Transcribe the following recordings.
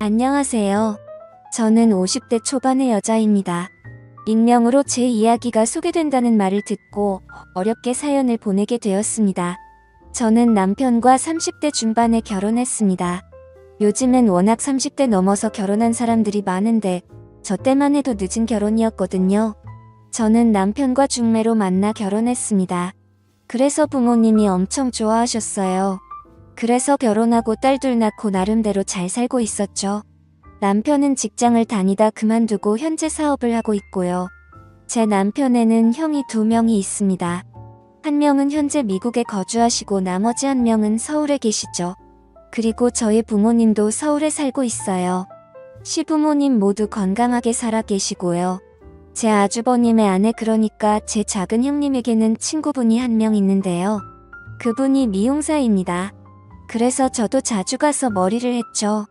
안녕하세요. 저는 50대 초반의 여자입니다. 익명으로 제 이야기가 소개된다는 말을 듣고 어렵게 사연을 보내게 되었습니다. 저는 남편과 30대 중반에 결혼했습니다. 요즘엔 워낙 30대 넘어서 결혼한 사람들이 많은데 저 때만 해도 늦은 결혼이었거든요. 저는 남편과 중매로 만나 결혼했습니다. 그래서 부모님이 엄청 좋아하셨어요. 그래서 결혼하고 딸 둘 낳고 나름대로 잘 살고 있었죠. 남편은 직장을 다니다 그만두고 현재 사업을 하고 있고요. 제 남편에는 형이 2명이 있습니다. 한 명은 현재 미국에 거주하시고 나머지 한 명은 서울에 계시죠. 그리고 저희 부모님도 서울에 살고 있어요. 시부모님 모두 건강하게 살아 계시고요. 제 아주버님의 아내, 그러니까 제 작은 형님에게는 친구분이 한 명 있는데요. 그분이 미용사입니다. 그래서 저도 자주 가서 머리를 했죠.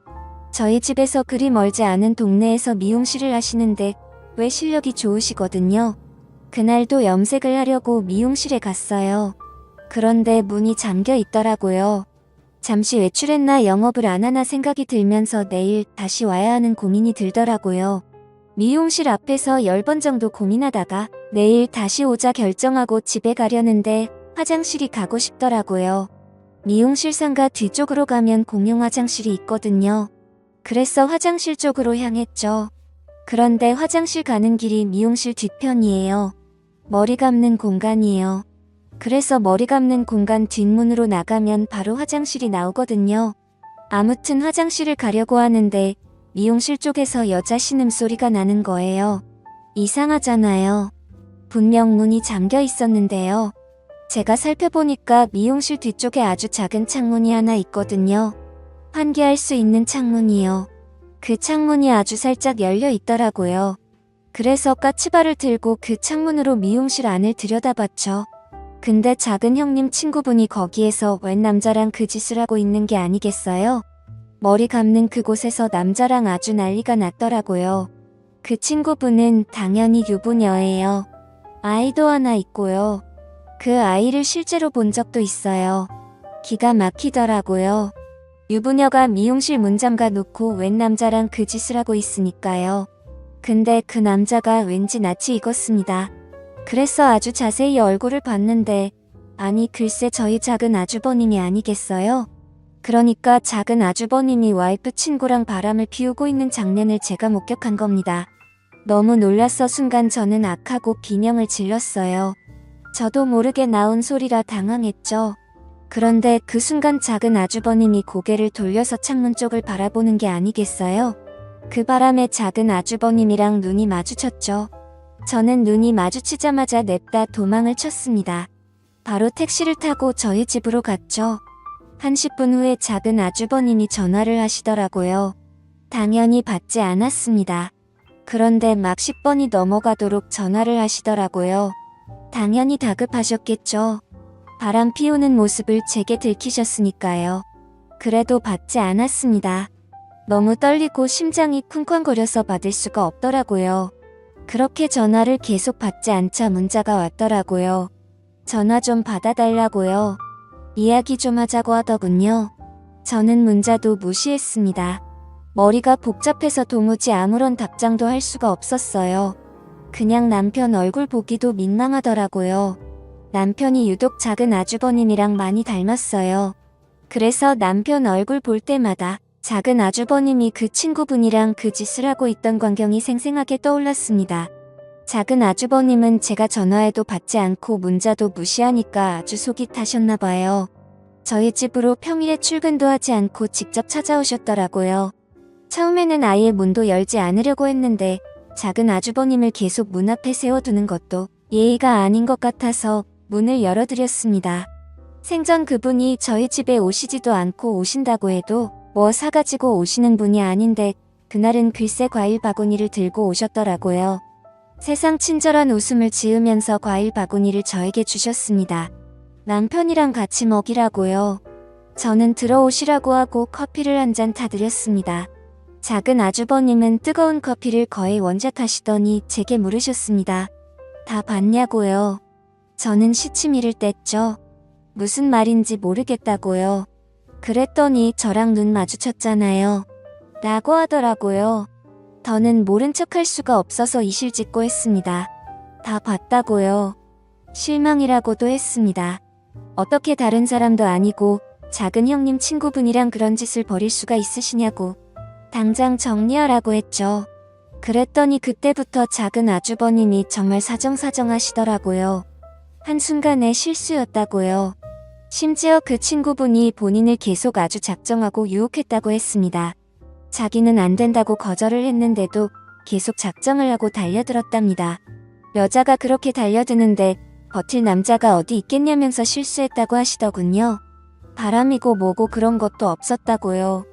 저희 집에서 그리 멀지 않은 동네에서 미용실을 하시는데 왜 실력이 좋으시거든요. 그날도 염색을 하려고 미용실에 갔어요. 그런데 문이 잠겨 있더라고요. 잠시 외출했나 영업을 안 하나 생각이 들면서 내일 다시 와야 하는 고민이 들더라고요. 미용실 앞에서 10번 정도 고민하다가 내일 다시 오자 결정하고 집에 가려는데 화장실이 가고 싶더라고요. 미용실 상가 뒤쪽으로 가면 공용 화장실이 있거든요. 그래서 화장실 쪽으로 향했죠. 그런데 화장실 가는 길이 미용실 뒤편이에요. 머리 감는 공간이에요. 그래서 머리 감는 공간 뒷문으로 나가면 바로 화장실이 나오거든요. 아무튼 화장실을 가려고 하는데 미용실 쪽에서 여자 신음소리가 나는 거예요. 이상하잖아요. 분명 문이 잠겨 있었는데요. 제가 살펴보니까 미용실 뒤쪽에 아주 작은 창문이 하나 있거든요. 환기할 수 있는 창문이요. 그 창문이 아주 살짝 열려 있더라고요. 그래서 까치발을 들고 그 창문으로 미용실 안을 들여다봤죠. 근데 작은 형님 친구분이 거기에서 웬 남자랑 그 짓을 하고 있는 게 아니겠어요? 머리 감는 그곳에서 남자랑 아주 난리가 났더라고요. 그 친구분은 당연히 유부녀예요. 아이도 하나 있고요. 그 아이를 실제로 본 적도 있어요. 기가 막히더라고요. 유부녀가 미용실 문 잠가 놓고 웬 남자랑 그 짓을 하고 있으니까요. 근데 그 남자가 왠지 낯이 익었습니다. 그래서 아주 자세히 얼굴을 봤는데 아니 글쎄 저희 작은 아주버님이 아니겠어요? 그러니까 작은 아주버님이 와이프 친구랑 바람을 피우고 있는 장면을 제가 목격한 겁니다. 너무 놀라서 순간 저는 악하고 비명을 질렀어요. 저도 모르게 나온 소리라 당황했죠. 그런데 그 순간 작은 아주버님이 고개를 돌려서 창문 쪽을 바라보는 게 아니겠어요? 그 바람에 작은 아주버님이랑 눈이 마주쳤죠. 저는 눈이 마주치자마자 냅다 도망을 쳤습니다. 바로 택시를 타고 저희 집으로 갔죠. 한 10분 후에 작은 아주버님이 전화를 하시더라고요. 당연히 받지 않았습니다. 그런데 막 10번이 넘어가도록 전화를 하시더라고요. 당연히 다급하셨겠죠. 바람 피우는 모습을 제게 들키셨으니까요. 그래도 받지 않았습니다. 너무 떨리고 심장이 쿵쾅거려서 받을 수가 없더라고요. 그렇게 전화를 계속 받지 않자 문자가 왔더라고요. 전화 좀 받아달라고요. 이야기 좀 하자고 하더군요. 저는 문자도 무시했습니다. 머리가 복잡해서 도무지 아무런 답장도 할 수가 없었어요. 그냥 남편 얼굴 보기도 민망하더라고요. 남편이 유독 작은 아주버님이랑 많이 닮았어요. 그래서 남편 얼굴 볼 때마다 작은 아주버님이 그 친구분이랑 그 짓을 하고 있던 광경이 생생하게 떠올랐습니다. 작은 아주버님은 제가 전화해도 받지 않고 문자도 무시하니까 아주 속이 타셨나봐요. 저희 집으로 평일에 출근도 하지 않고 직접 찾아오셨더라고요. 처음에는 아예 문도 열지 않으려고 했는데 작은 아주버님을 계속 문 앞에 세워두는 것도 예의가 아닌 것 같아서 문을 열어드렸습니다. 생전 그분이 저희 집에 오시지도 않고 오신다고 해도 뭐 사가지고 오시는 분이 아닌데 그날은 글쎄 과일 바구니를 들고 오셨더라고요. 세상 친절한 웃음을 지으면서 과일 바구니를 저에게 주셨습니다. 남편이랑 같이 먹이라고요. 저는 들어오시라고 하고 커피를 한 잔 타드렸습니다. 작은 아주버님은 뜨거운 커피를 거의 원샷 하시더니 제게 물으셨습니다. 다 봤냐고요. 저는 시치미를 뗐죠. 무슨 말인지 모르겠다고요. 그랬더니 저랑 눈 마주쳤잖아요. 라고 하더라고요. 더는 모른 척할 수가 없어서 이실직고 했습니다. 다 봤다고요. 실망이라고도 했습니다. 어떻게 다른 사람도 아니고 작은 형님 친구분이랑 그런 짓을 벌일 수가 있으시냐고. 당장 정리하라고 했죠. 그랬더니 그때부터 작은 아주버님이 정말 사정사정 하시더라고요. 한순간에 실수였다고요. 심지어 그 친구분이 본인을 계속 아주 작정하고 유혹했다고 했습니다. 자기는 안 된다고 거절을 했는데도 계속 작정을 하고 달려들었답니다. 여자가 그렇게 달려드는데 버틸 남자가 어디 있겠냐면서 실수했다고 하시더군요. 바람이고 뭐고 그런 것도 없었다고요.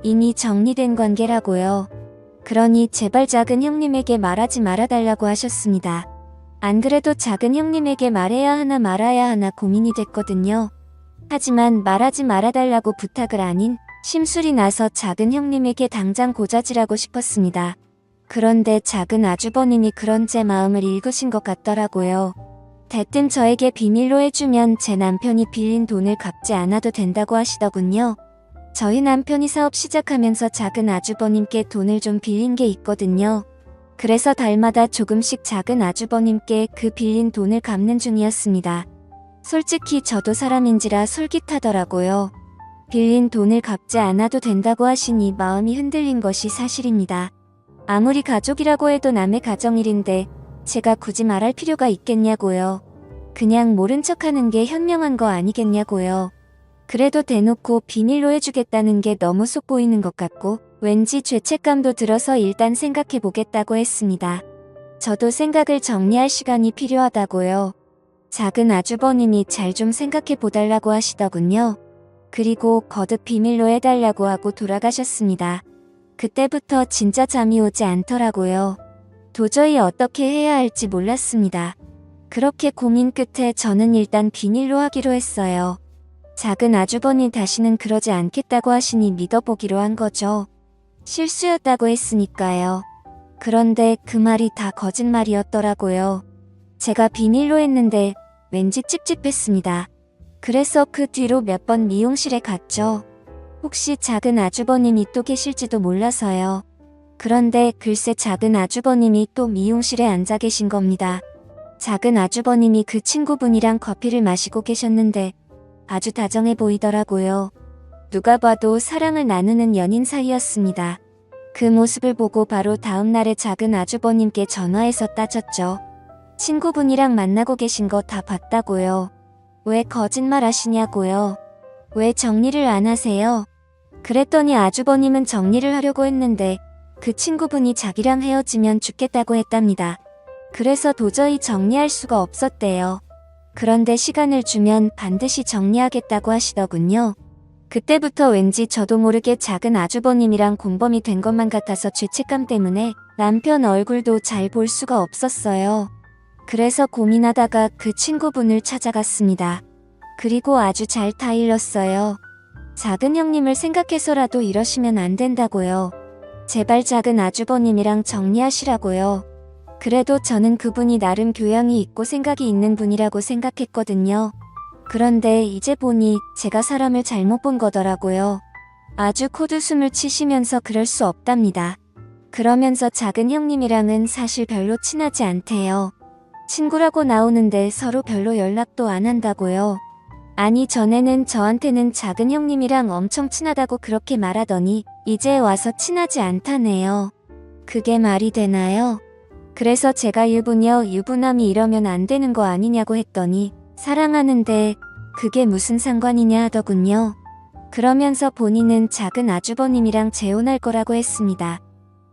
이미 정리된 관계라고요. 그러니 제발 작은 형님에게 말하지 말아달라고 하셨습니다. 안 그래도 작은 형님에게 말해야 하나 말아야 하나 고민이 됐거든요. 하지만 말하지 말아달라고 부탁을 아닌 심술이 나서 작은 형님에게 당장 고자질하고 싶었습니다. 그런데 작은 아주버님이 그런 제 마음을 읽으신 것 같더라고요. 대뜸 저에게 비밀로 해주면 제 남편이 빌린 돈을 갚지 않아도 된다고 하시더군요. 저희 남편이 사업 시작하면서 작은 아주버님께 돈을 좀 빌린 게 있거든요. 그래서 달마다 조금씩 작은 아주버님께 그 빌린 돈을 갚는 중이었습니다. 솔직히 저도 사람인지라 솔깃하더라고요. 빌린 돈을 갚지 않아도 된다고 하시니 마음이 흔들린 것이 사실입니다. 아무리 가족이라고 해도 남의 가정일인데 제가 굳이 말할 필요가 있겠냐고요. 그냥 모른 척하는 게 현명한 거 아니겠냐고요. 그래도 대놓고 비밀로 해주겠다는 게 너무 속 보이는 것 같고 왠지 죄책감도 들어서 일단 생각해 보겠다고 했습니다. 저도 생각을 정리할 시간이 필요하다고요. 작은 아주버님이 잘 좀 생각해 보달라고 하시더군요. 그리고 거듭 비밀로 해달라고 하고 돌아가셨습니다. 그때부터 진짜 잠이 오지 않더라고요. 도저히 어떻게 해야 할지 몰랐습니다. 그렇게 고민 끝에 저는 일단 비밀로 하기로 했어요. 작은 아주버니 다시는 그러지 않겠다고 하시니 믿어보기로 한 거죠. 실수였다고 했으니까요. 그런데 그 말이 다 거짓말이었더라고요. 제가 비밀로 했는데 왠지 찝찝했습니다. 그래서 그 뒤로 몇 번 미용실에 갔죠. 혹시 작은 아주버님이 또 계실지도 몰라서요. 그런데 글쎄 작은 아주버님이 또 미용실에 앉아 계신 겁니다. 작은 아주버님이 그 친구분이랑 커피를 마시고 계셨는데 아주 다정해 보이더라고요. 누가 봐도 사랑을 나누는 연인 사이였습니다. 그 모습을 보고 바로 다음 날에 작은 아주버님께 전화해서 따졌죠. 친구분이랑 만나고 계신 거 다 봤다고요. 왜 거짓말 하시냐고요. 왜 정리를 안 하세요? 그랬더니 아주버님은 정리를 하려고 했는데 그 친구분이 자기랑 헤어지면 죽겠다고 했답니다. 그래서 도저히 정리할 수가 없었대요. 그런데 시간을 주면 반드시 정리하겠다고 하시더군요. 그때부터 왠지 저도 모르게 작은 아주버님이랑 공범이 된 것만 같아서 죄책감 때문에 남편 얼굴도 잘 볼 수가 없었어요. 그래서 고민하다가 그 친구분을 찾아갔습니다. 그리고 아주 잘 타일렀어요. 작은 형님을 생각해서라도 이러시면 안 된다고요. 제발 작은 아주버님이랑 정리하시라고요. 그래도 저는 그분이 나름 교양이 있고 생각이 있는 분이라고 생각했거든요. 그런데 이제 보니 제가 사람을 잘못 본 거더라고요. 아주 코드숨을 치시면서 그럴 수 없답니다. 그러면서 작은 형님이랑은 사실 별로 친하지 않대요. 친구라고 나오는데 서로 별로 연락도 안 한다고요. 아니 전에는 저한테는 작은 형님이랑 엄청 친하다고 그렇게 말하더니 이제 와서 친하지 않다네요. 그게 말이 되나요? 그래서 제가 유부남이 이러면 안 되는 거 아니냐고 했더니 사랑하는데 그게 무슨 상관이냐 하더군요. 그러면서 본인은 작은 아주버님이랑 재혼할 거라고 했습니다.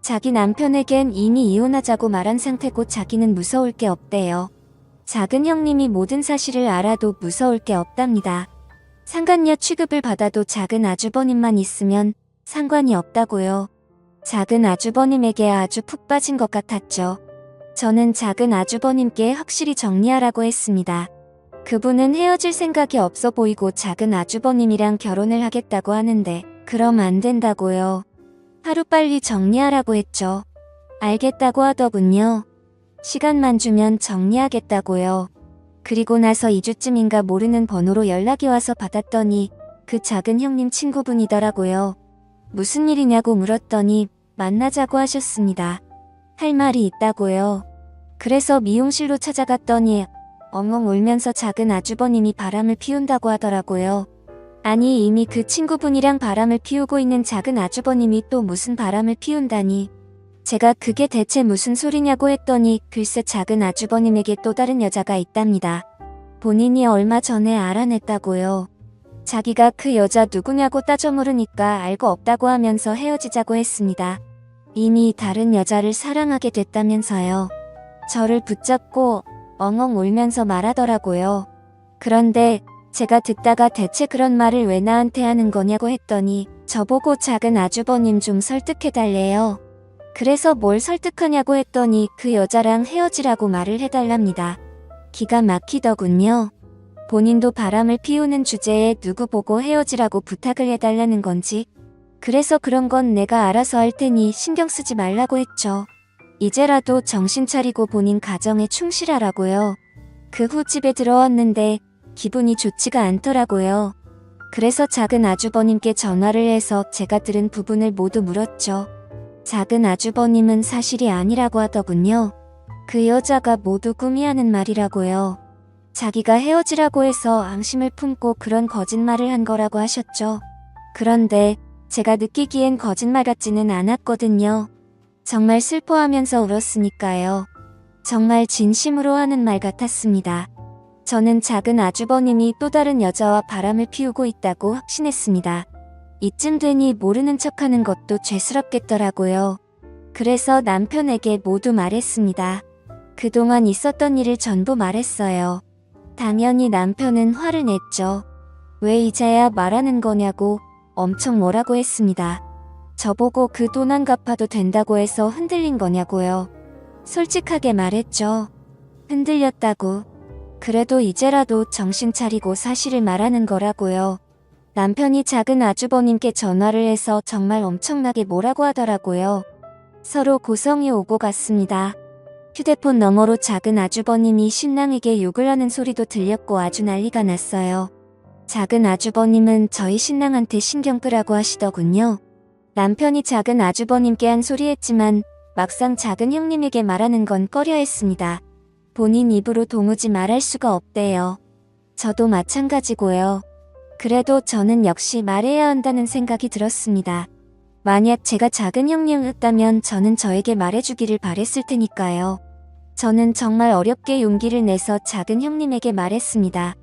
자기 남편에겐 이미 이혼하자고 말한 상태고 자기는 무서울 게 없대요. 작은 형님이 모든 사실을 알아도 무서울 게 없답니다. 상간녀 취급을 받아도 작은 아주버님만 있으면 상관이 없다고요. 작은 아주버님에게 아주 푹 빠진 것 같았죠. 저는 작은 아주버님께 확실히 정리하라고 했습니다. 그분은 헤어질 생각이 없어 보이고 작은 아주버님이랑 결혼을 하겠다고 하는데 그럼 안 된다고요. 하루빨리 정리하라고 했죠. 알겠다고 하더군요. 시간만 주면 정리하겠다고요. 그리고 나서 2주쯤인가 모르는 번호로 연락이 와서 받았더니 그 작은 형님 친구분이더라고요. 무슨 일이냐고 물었더니 만나자고 하셨습니다. 할 말이 있다고요. 그래서 미용실로 찾아갔더니 엉엉 울면서 작은 아주버님이 바람을 피운다고 하더라고요. 아니, 이미 그 친구분이랑 바람을 피우고 있는 작은 아주버님이 또 무슨 바람을 피운다니. 제가 그게 대체 무슨 소리냐고 했더니 글쎄 작은 아주버님에게 또 다른 여자가 있답니다. 본인이 얼마 전에 알아냈다고요. 자기가 그 여자 누구냐고 따져 물으니까 알고 없다고 하면서 헤어지자고 했습니다. 이미 다른 여자를 사랑하게 됐다면서요. 저를 붙잡고 엉엉 울면서 말하더라고요. 그런데 제가 듣다가 대체 그런 말을 왜 나한테 하는 거냐고 했더니 저보고 작은 아주버님 좀 설득해달래요. 그래서 뭘 설득하냐고 했더니 그 여자랑 헤어지라고 말을 해달랍니다. 기가 막히더군요. 본인도 바람을 피우는 주제에 누구 보고 헤어지라고 부탁을 해달라는 건지. 그래서 그런 건 내가 알아서 할 테니 신경 쓰지 말라고 했죠. 이제라도 정신 차리고 본인 가정에 충실하라고요. 그 후 집에 들어왔는데 기분이 좋지가 않더라고요. 그래서 작은 아주버님께 전화를 해서 제가 들은 부분을 모두 물었죠. 작은 아주버님은 사실이 아니라고 하더군요. 그 여자가 모두 꿈이 하는 말이라고요. 자기가 헤어지라고 해서 앙심을 품고 그런 거짓말을 한 거라고 하셨죠. 그런데 제가 느끼기엔 거짓말 같지는 않았거든요. 정말 슬퍼하면서 울었으니까요. 정말 진심으로 하는 말 같았습니다. 저는 작은 아주버님이 또 다른 여자와 바람을 피우고 있다고 확신했습니다. 이쯤 되니 모르는 척하는 것도 죄스럽겠더라고요. 그래서 남편에게 모두 말했습니다. 그동안 있었던 일을 전부 말했어요. 당연히 남편은 화를 냈죠. 왜 이제야 말하는 거냐고 엄청 뭐라고 했습니다. 저보고 그 돈 안 갚아도 된다고 해서 흔들린 거냐고요. 솔직하게 말했죠. 흔들렸다고. 그래도 이제라도 정신 차리고 사실을 말하는 거라고요. 남편이 작은 아주버님께 전화를 해서 정말 엄청나게 뭐라고 하더라고요. 서로 고성이 오고 갔습니다. 휴대폰 너머로 작은 아주버님이 신랑에게 욕을 하는 소리도 들렸고 아주 난리가 났어요. 작은 아주버님은 저희 신랑한테 신경 끄라고 하시더군요. 남편이 작은 아주버님께 한 소리 했지만 막상 작은 형님에게 말하는 건 꺼려 했습니다. 본인 입으로 도무지 말할 수가 없대요. 저도 마찬가지고요. 그래도 저는 역시 말해야 한다는 생각이 들었습니다. 만약 제가 작은 형님이었다면 저는 저에게 말해주기를 바랬을 테니까요. 저는 정말 어렵게 용기를 내서 작은 형님에게 말했습니다.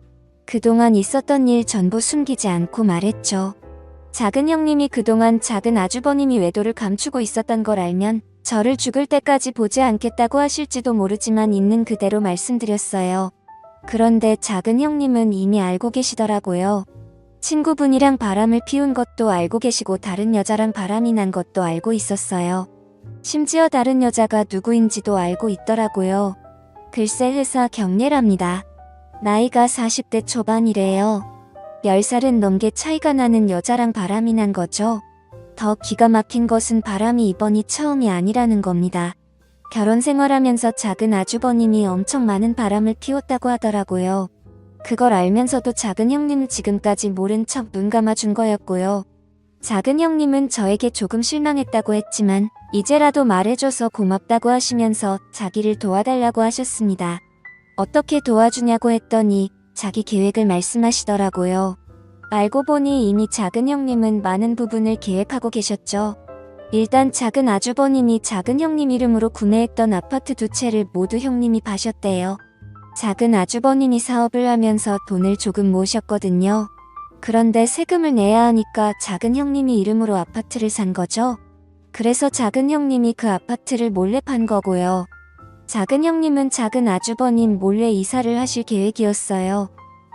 그동안 있었던 일 전부 숨기지 않고 말했죠. 작은 형님이 그동안 작은 아주버님이 외도를 감추고 있었던 걸 알면 저를 죽을 때까지 보지 않겠다고 하실지도 모르지만 있는 그대로 말씀드렸어요. 그런데 작은 형님은 이미 알고 계시더라고요. 친구분이랑 바람을 피운 것도 알고 계시고 다른 여자랑 바람이 난 것도 알고 있었어요. 심지어 다른 여자가 누구인지도 알고 있더라고요. 글쎄 회사 경례랍니다. 나이가 40대 초반이래요. 10살은 넘게 차이가 나는 여자랑 바람이 난 거죠. 더 기가 막힌 것은 바람이 이번이 처음이 아니라는 겁니다. 결혼 생활하면서 작은 아주버님이 엄청 많은 바람을 피웠다고 하더라고요. 그걸 알면서도 작은 형님은 지금까지 모른 척 눈 감아준 거였고요. 작은 형님은 저에게 조금 실망했다고 했지만 이제라도 말해줘서 고맙다고 하시면서 자기를 도와달라고 하셨습니다. 어떻게 도와주냐고 했더니 자기 계획을 말씀하시더라고요. 알고 보니 이미 작은 형님은 많은 부분을 계획하고 계셨죠. 일단 작은 아주버님이 작은 형님 이름으로 구매했던 아파트 2채를 모두 형님이 파셨대요. 작은 아주버님이 사업을 하면서 돈을 조금 모으셨거든요. 그런데 세금을 내야 하니까 작은 형님이 이름으로 아파트를 산 거죠. 그래서 작은 형님이 그 아파트를 몰래 판 거고요. 작은 형님은 작은 아주버님 몰래 이사를 하실 계획이었어요.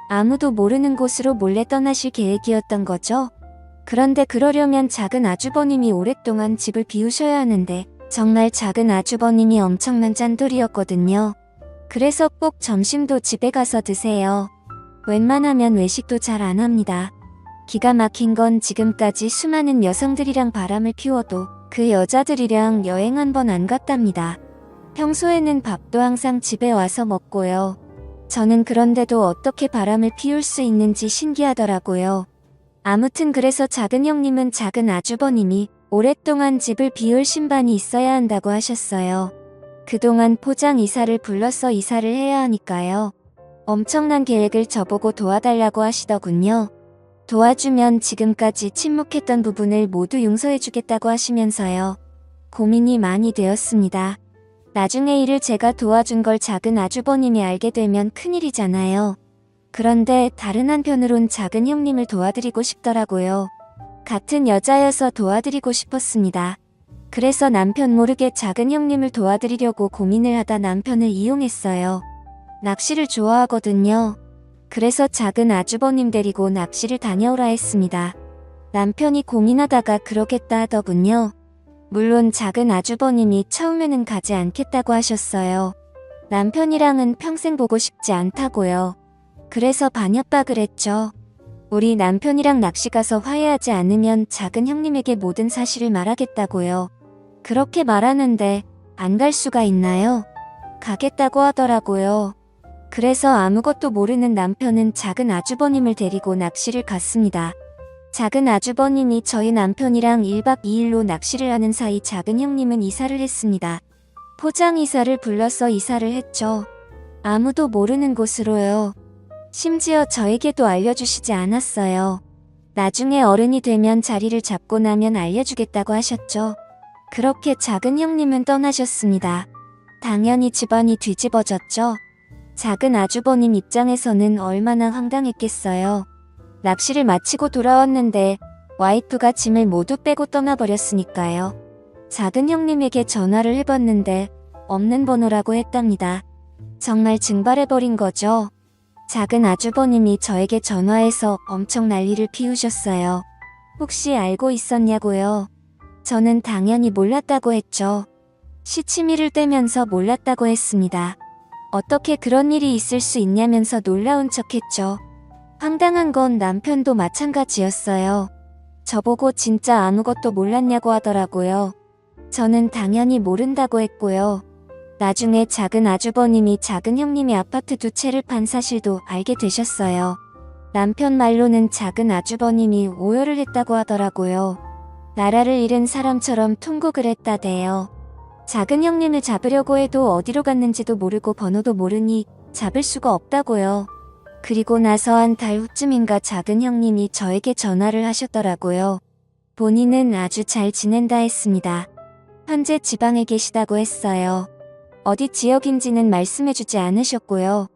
아무도 모르는 곳으로 몰래 떠나실 계획이었던 거죠. 그런데 그러려면 작은 아주버님이 오랫동안 집을 비우셔야 하는데 정말 작은 아주버님이 엄청난 짠돌이었거든요. 그래서 꼭 점심도 집에 가서 드세요. 웬만하면 외식도 잘 안 합니다. 기가 막힌 건 지금까지 수많은 여성들이랑 바람을 피워도 그 여자들이랑 여행 한 번 안 갔답니다. 평소에는 밥도 항상 집에 와서 먹고요. 저는 그런데도 어떻게 바람을 피울 수 있는지 신기하더라고요. 아무튼 그래서 작은 형님은 작은 아주버님이 오랫동안 집을 비울 신반이 있어야 한다고 하셨어요. 그동안 포장 이사를 불러서 이사를 해야 하니까요. 엄청난 계획을 저보고 도와달라고 하시더군요. 도와주면 지금까지 침묵했던 부분을 모두 용서해주겠다고 하시면서요. 고민이 많이 되었습니다. 나중에 일을 제가 도와준 걸 작은 아주버님이 알게 되면 큰일이잖아요. 그런데 다른 한편으론 작은 형님을 도와드리고 싶더라고요. 같은 여자여서 도와드리고 싶었습니다. 그래서 남편 모르게 작은 형님을 도와드리려고 고민을 하다 남편을 이용했어요. 낚시를 좋아하거든요. 그래서 작은 아주버님 데리고 낚시를 다녀오라 했습니다. 남편이 고민하다가 그러겠다 하더군요. 물론 작은 아주버님이 처음에는 가지 않겠다고 하셨어요. 남편이랑은 평생 보고 싶지 않다고요. 그래서 반협박을 했죠. 우리 남편이랑 낚시 가서 화해하지 않으면 작은 형님에게 모든 사실을 말하겠다고요. 그렇게 말하는데 안 갈 수가 있나요? 가겠다고 하더라고요. 그래서 아무것도 모르는 남편은 작은 아주버님을 데리고 낚시를 갔습니다. 작은 아주버님이 저희 남편이랑 1박 2일로 낚시를 하는 사이 작은 형님은 이사를 했습니다. 포장 이사를 불러서 이사를 했죠. 아무도 모르는 곳으로요. 심지어 저에게도 알려주시지 않았어요. 나중에 어른이 되면 자리를 잡고 나면 알려주겠다고 하셨죠. 그렇게 작은 형님은 떠나셨습니다. 당연히 집안이 뒤집어졌죠. 작은 아주버님 입장에서는 얼마나 황당했겠어요. 낚시를 마치고 돌아왔는데 와이프가 짐을 모두 빼고 떠나버렸으니까요. 작은 형님에게 전화를 해봤는데 없는 번호라고 했답니다. 정말 증발해버린 거죠. 작은 아주버님이 저에게 전화해서 엄청 난리를 피우셨어요. 혹시 알고 있었냐고요? 저는 당연히 몰랐다고 했죠. 시치미를 떼면서 몰랐다고 했습니다. 어떻게 그런 일이 있을 수 있냐면서 놀라운 척했죠. 황당한 건 남편도 마찬가지였어요. 저보고 진짜 아무것도 몰랐냐고 하더라고요. 저는 당연히 모른다고 했고요. 나중에 작은 아주버님이 작은 형님이 아파트 2채를 판 사실도 알게 되셨어요. 남편 말로는 작은 아주버님이 오열을 했다고 하더라고요. 나라를 잃은 사람처럼 통곡을 했다대요. 작은 형님을 잡으려고 해도 어디로 갔는지도 모르고 번호도 모르니 잡을 수가 없다고요. 그리고 나서 한 달 후쯤인가 작은 형님이 저에게 전화를 하셨더라고요. 본인은 아주 잘 지낸다 했습니다. 현재 지방에 계시다고 했어요. 어디 지역인지는 말씀해주지 않으셨고요.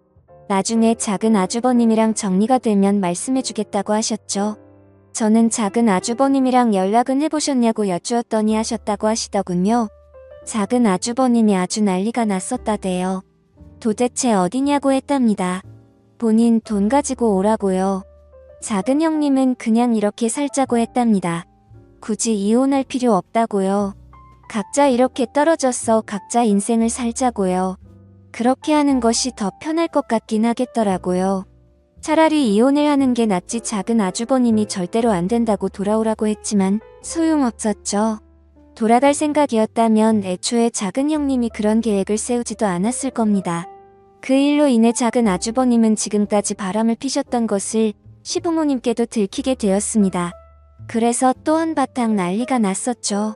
나중에 작은 아주버님이랑 정리가 되면 말씀해주겠다고 하셨죠. 저는 작은 아주버님이랑 연락은 해보셨냐고 여쭈었더니 하셨다고 하시더군요. 작은 아주버님이 아주 난리가 났었다대요. 도대체 어디냐고 했답니다. 본인 돈 가지고 오라고요. 작은 형님은 그냥 이렇게 살자고 했답니다. 굳이 이혼할 필요 없다고요. 각자 이렇게 떨어져서 각자 인생을 살자고요. 그렇게 하는 것이 더 편할 것 같긴 하겠더라고요. 차라리 이혼을 하는 게 낫지. 작은 아주버님이 절대로 안 된다고 돌아오라고 했지만 소용없었죠. 돌아갈 생각이었다면 애초에 작은 형님이 그런 계획을 세우지도 않았을 겁니다. 그 일로 인해 작은 아주버님은 지금까지 바람을 피셨던 것을 시부모님께도 들키게 되었습니다. 그래서 또 한바탕 난리가 났었죠.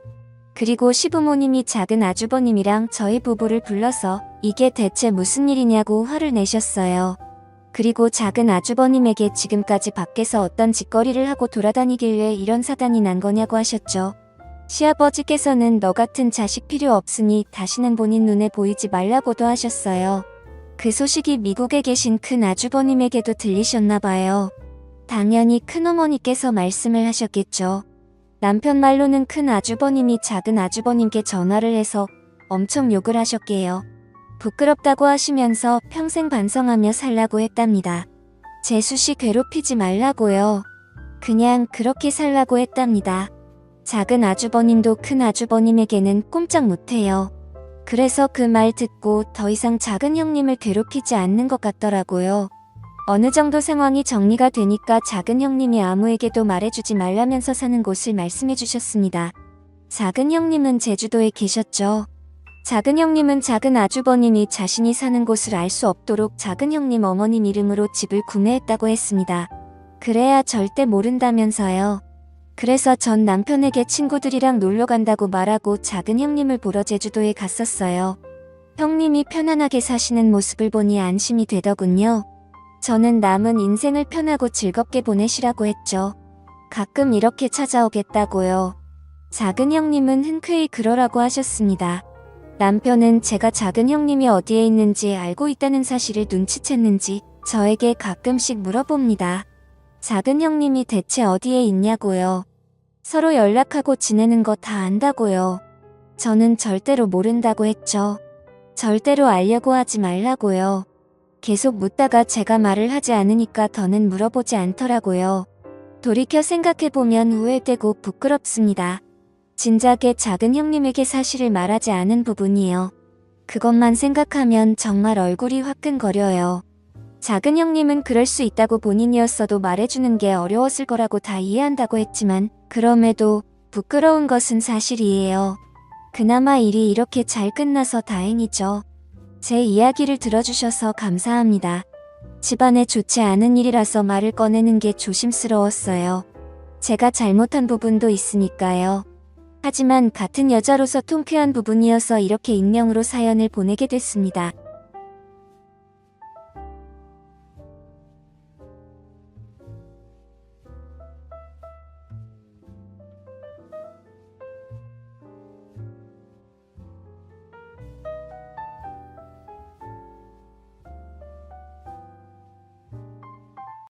그리고 시부모님이 작은 아주버님이랑 저희 부부를 불러서 이게 대체 무슨 일이냐고 화를 내셨어요. 그리고 작은 아주버님에게 지금까지 밖에서 어떤 짓거리를 하고 돌아다니길래 이런 사단이 난 거냐고 하셨죠. 시아버지께서는 너 같은 자식 필요 없으니 다시는 본인 눈에 보이지 말라고도 하셨어요. 그 소식이 미국에 계신 큰 아주버님에게도 들리셨나봐요. 당연히 큰어머니께서 말씀을 하셨겠죠. 남편 말로는 큰 아주버님이 작은 아주버님께 전화를 해서 엄청 욕을 하셨게요. 부끄럽다고 하시면서 평생 반성하며 살라고 했답니다. 재수씨 괴롭히지 말라고요. 그냥 그렇게 살라고 했답니다. 작은 아주버님도 큰 아주버님에게는 꼼짝 못해요. 그래서 그 말 듣고 더 이상 작은 형님을 괴롭히지 않는 것 같더라고요. 어느 정도 상황이 정리가 되니까 작은 형님이 아무에게도 말해주지 말라면서 사는 곳을 말씀해 주셨습니다. 작은 형님은 제주도에 계셨죠. 작은 형님은 작은 아주버님이 자신이 사는 곳을 알 수 없도록 작은 형님 어머님 이름으로 집을 구매했다고 했습니다. 그래야 절대 모른다면서요. 그래서 전 남편에게 친구들이랑 놀러 간다고 말하고 작은 형님을 보러 제주도에 갔었어요. 형님이 편안하게 사시는 모습을 보니 안심이 되더군요. 저는 남은 인생을 편하고 즐겁게 보내시라고 했죠. 가끔 이렇게 찾아오겠다고요. 작은 형님은 흔쾌히 그러라고 하셨습니다. 남편은 제가 작은 형님이 어디에 있는지 알고 있다는 사실을 눈치챘는지 저에게 가끔씩 물어봅니다. 작은 형님이 대체 어디에 있냐고요. 서로 연락하고 지내는 거 다 안다고요. 저는 절대로 모른다고 했죠. 절대로 알려고 하지 말라고요. 계속 묻다가 제가 말을 하지 않으니까 더는 물어보지 않더라고요. 돌이켜 생각해보면 후회되고 부끄럽습니다. 진작에 작은 형님에게 사실을 말하지 않은 부분이요. 그것만 생각하면 정말 얼굴이 화끈거려요. 작은 형님은 그럴 수 있다고 본인이었어도 말해주는 게 어려웠을 거라고 다 이해한다고 했지만 그럼에도 부끄러운 것은 사실이에요. 그나마 일이 이렇게 잘 끝나서 다행이죠. 제 이야기를 들어주셔서 감사합니다. 집안에 좋지 않은 일이라서 말을 꺼내는 게 조심스러웠어요. 제가 잘못한 부분도 있으니까요. 하지만 같은 여자로서 통쾌한 부분이어서 이렇게 익명으로 사연을 보내게 됐습니다.